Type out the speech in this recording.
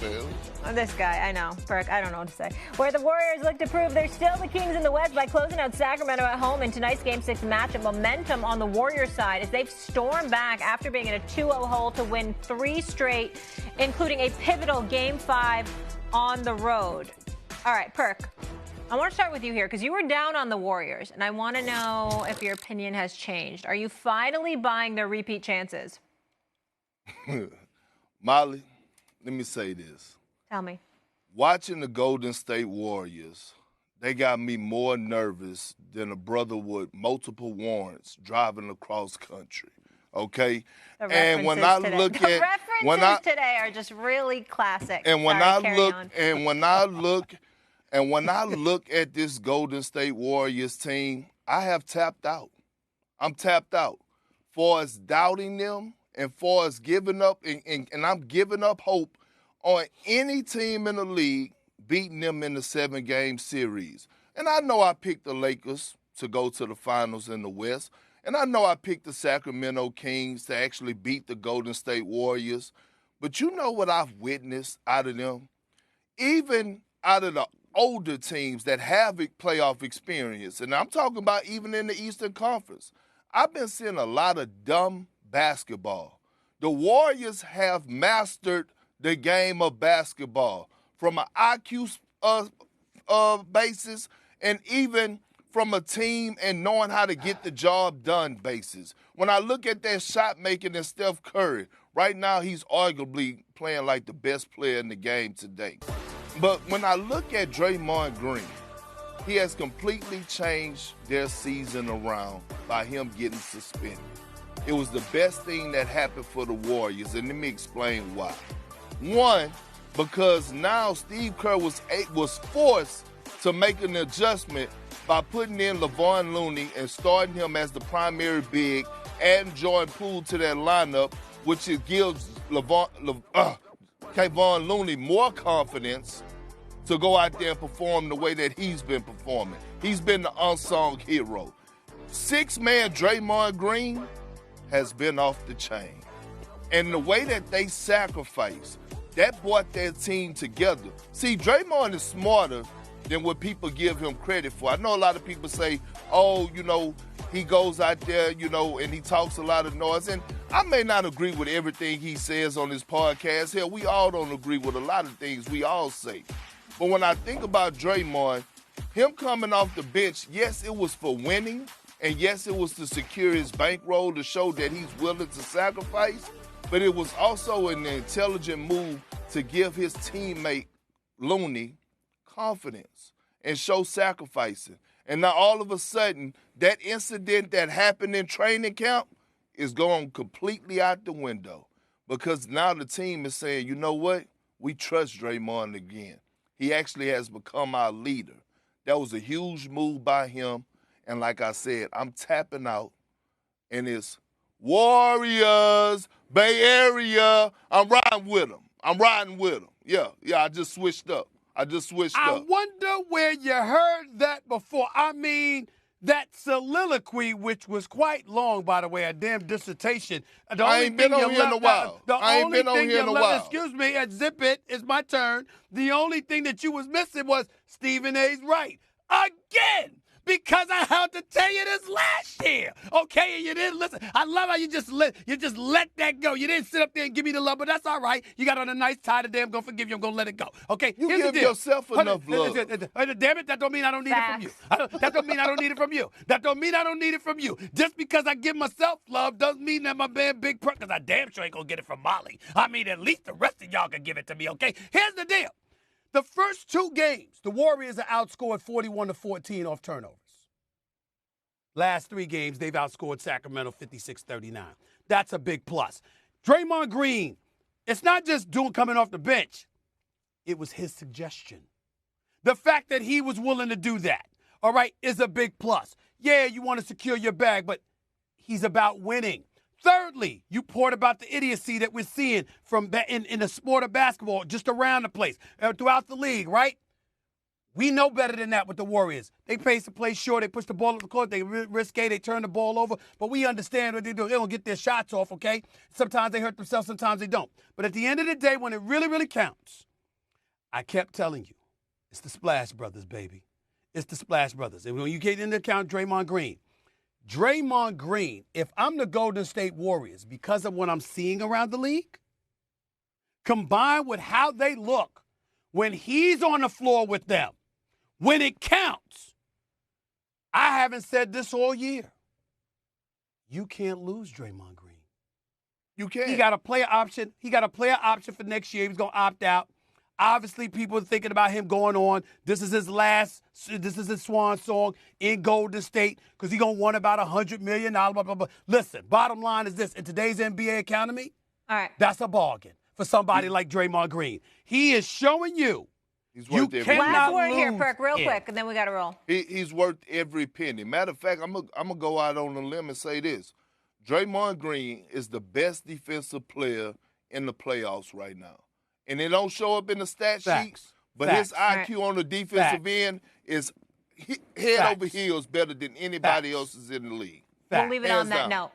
man. This guy, I know. PERK, I don't know what to say. Where the Warriors look to prove they're still the kings in the West by closing out Sacramento at home in tonight's Game 6 matchup. Momentum on the Warriors side as they've stormed back after being in a 2-0 hole to win 3 straight, including a pivotal Game 5 on the road. All right, PERK, I want to start with you here because you were down on the Warriors, and I want to know if your opinion has changed. Are you finally buying their repeat chances? Molly, let me say this. Tell me. Watching the Golden State Warriors, they got me more nervous than a brother with multiple warrants driving across country. Okay? And when I look at the references today are just really classic. And when I look at this Golden State Warriors team, I have tapped out. I'm tapped out. For us doubting them and for us giving up, and I'm giving up hope on any team in the league beating them in the 7-game series. And I know I picked the Lakers to go to the finals in the West, and I know I picked the Sacramento Kings to actually beat the Golden State Warriors. But you know what I've witnessed out of them? Even out of the older teams that have playoff experience, and I'm talking about even in the Eastern Conference, I've been seeing a lot of dumb basketball. The Warriors have mastered the game of basketball from an IQ basis and even from a team and knowing how to get the job done basis. When I look at that shot making and Steph Curry, right now he's arguably playing like the best player in the game today. But when I look at Draymond Green, he has completely changed their season around by him getting suspended. It was the best thing that happened for the Warriors, and let me explain why. One, because now Steve Kerr was forced to make an adjustment by putting in LeVon Looney and starting him as the primary big, adding Jordan Poole to that lineup, which gives Kevon Looney more confidence to go out there and perform the way that he's been performing. He's been the unsung hero. 6-man Draymond Green has been off the chain. And the way that they sacrifice, that brought their team together. See, Draymond is smarter than what people give him credit for. I know a lot of people say, oh, he goes out there, and he talks a lot of noise. And I may not agree with everything he says on his podcast. Hell, we all don't agree with a lot of things we all say. But when I think about Draymond, him coming off the bench, yes, it was for winning, and yes, it was to secure his bankroll to show that he's willing to sacrifice, but it was also an intelligent move to give his teammate Looney confidence and show sacrificing. And now all of a sudden, that incident that happened in training camp is going completely out the window because now the team is saying, you know what? We trust Draymond again. He actually has become our leader. That was a huge move by him. And like I said, I'm tapping out, and it's Warriors, Bay Area. I'm riding with them. Yeah, I just switched up. I wonder where you heard that before. I mean, that soliloquy, which was quite long, by the way, a damn dissertation. I ain't been on here in a while. Excuse me, zip it. It's my turn. The only thing that you was missing was Stephen A's right. Again! Because I had to tell you this last year, okay? And you didn't listen. I love how you just let that go. You didn't sit up there and give me the love, but that's all right. You got on a nice tie today. I'm gonna forgive you. I'm gonna let it go. Okay? You give yourself enough love. Damn it! That don't mean I don't need it from you. That don't mean I don't need it from you. That don't mean I don't need it from you. Just because I give myself love doesn't mean that my man Big PERK, because I damn sure ain't gonna get it from Molly. I mean, at least the rest of y'all can give it to me. Okay? Here's the deal. The first 2 games, the Warriors are outscored 41-14 off turnovers. Last 3 games, they've outscored Sacramento 56-39. That's a big plus. Draymond Green, it's not just coming off the bench. It was his suggestion. The fact that he was willing to do that, all right, is a big plus. Yeah, you want to secure your bag, but he's about winning. Thirdly, you poured about the idiocy that we're seeing from in the sport of basketball just around the place, throughout the league, right? We know better than that with the Warriors. They pace the play short. They push the ball up the court. They risque. They turn the ball over. But we understand what they do. They don't get their shots off, okay? Sometimes they hurt themselves. Sometimes they don't. But at the end of the day, when it really, really counts, I kept telling you, it's the Splash Brothers, baby. It's the Splash Brothers. And when you get into account Draymond Green, if I'm the Golden State Warriors, because of what I'm seeing around the league, combined with how they look when he's on the floor with them, when it counts, I haven't said this all year. You can't lose Draymond Green. You can't. He got a player option. He got a player option for next year. He's going to opt out. Obviously, people are thinking about him going on. This is his swan song in Golden State because he's going to want about $100 million, blah, blah, blah. Listen, bottom line is this. In today's NBA economy, all right, that's a bargain for somebody like Draymond Green. He is showing you you cannot last word lose. here, Perk, real quick, and then we got to roll. He's worth every penny. Matter of fact, I'm gonna go out on a limb and say this. Draymond Green is the best defensive player in the playoffs right now. And it don't show up in the stat sheet, but his IQ on the defensive end is head over heels better than anybody else's in the league. We'll leave it on that note.